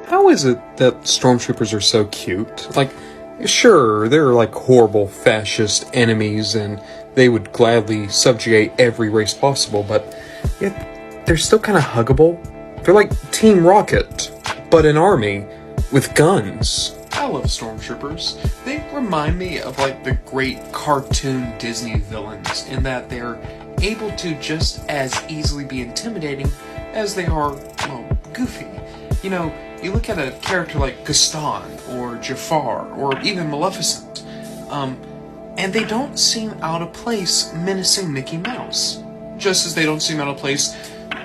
how is it that Stormtroopers are so cute? Like, sure, they're like horrible fascist enemies and they would gladly subjugate every race possible, but yet they're still kind of huggable. They're like Team Rocket, but an army with guns. I love Stormtroopers. They remind me of like the great cartoon Disney villains in that they're able to just as easily be intimidating as they are, well, goofy. You know, you look at a character like Gaston or Jafar or even Maleficent, and they don't seem out of place menacing Mickey Mouse. Just as they don't seem out of place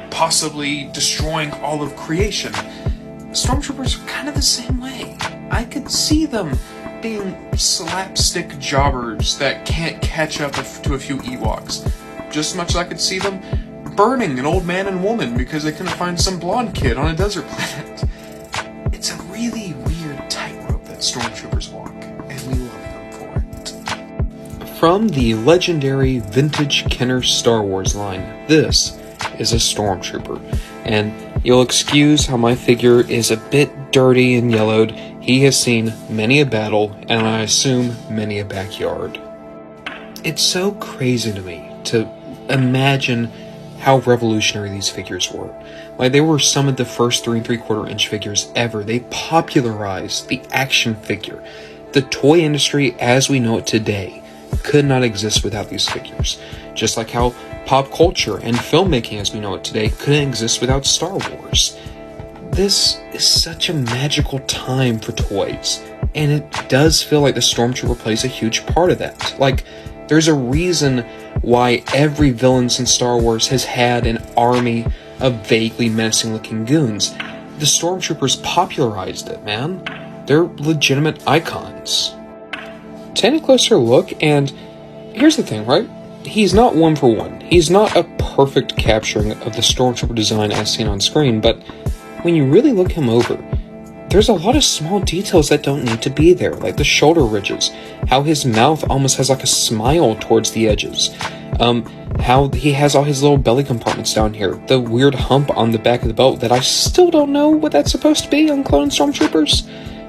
possibly destroying all of creation. Stormtroopers are kind of the same way. I could see them being slapstick jobbers that can't catch up to a few Ewoks. Just as much as I could see them burning an old man and woman because they couldn't find some blonde kid on a desert planet. It's a really weird tightrope that Stormtroopers walk, and we love them for it. From the legendary vintage Kenner Star Wars line, this is a Stormtrooper, and you'll excuse how my figure is a bit dirty and yellowed. He has seen many a battle, and I assume many a backyard. It's so crazy to me to imagine how revolutionary these figures were. Like, they were some of the first 3 3/4 inch figures ever. They popularized the action figure. The toy industry as we know it today could not exist without these figures. Just like how pop culture and filmmaking as we know it today couldn't exist without Star Wars. This is such a magical time for toys, and it does feel like the Stormtrooper plays a huge part of that. Like, there's a reason why every villain since Star Wars has had an army of vaguely menacing-looking goons. The Stormtroopers popularized it, man. They're legitimate icons. Take a closer look, and here's the thing, right? He's not one for one. He's not a perfect capturing of the Stormtrooper design as seen on screen, but when you really look him over, there's a lot of small details that don't need to be there, like the shoulder ridges, how his mouth almost has like a smile towards the edges, how he has all his little belly compartments down here, the weird hump on the back of the belt that I still don't know what that's supposed to be on clone Stormtroopers,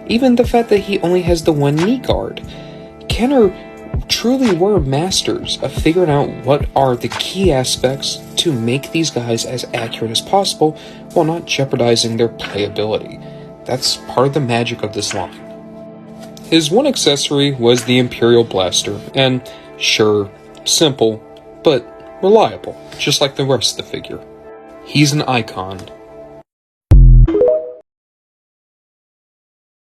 even the fact that he only has the one knee guard. Kenner truly were masters of figuring out what are the key aspects to make these guys as accurate as possible while not jeopardizing their playability. That's part of the magic of this line. His one accessory was the Imperial Blaster, and sure, simple, but reliable, just like the rest of the figure. He's an icon,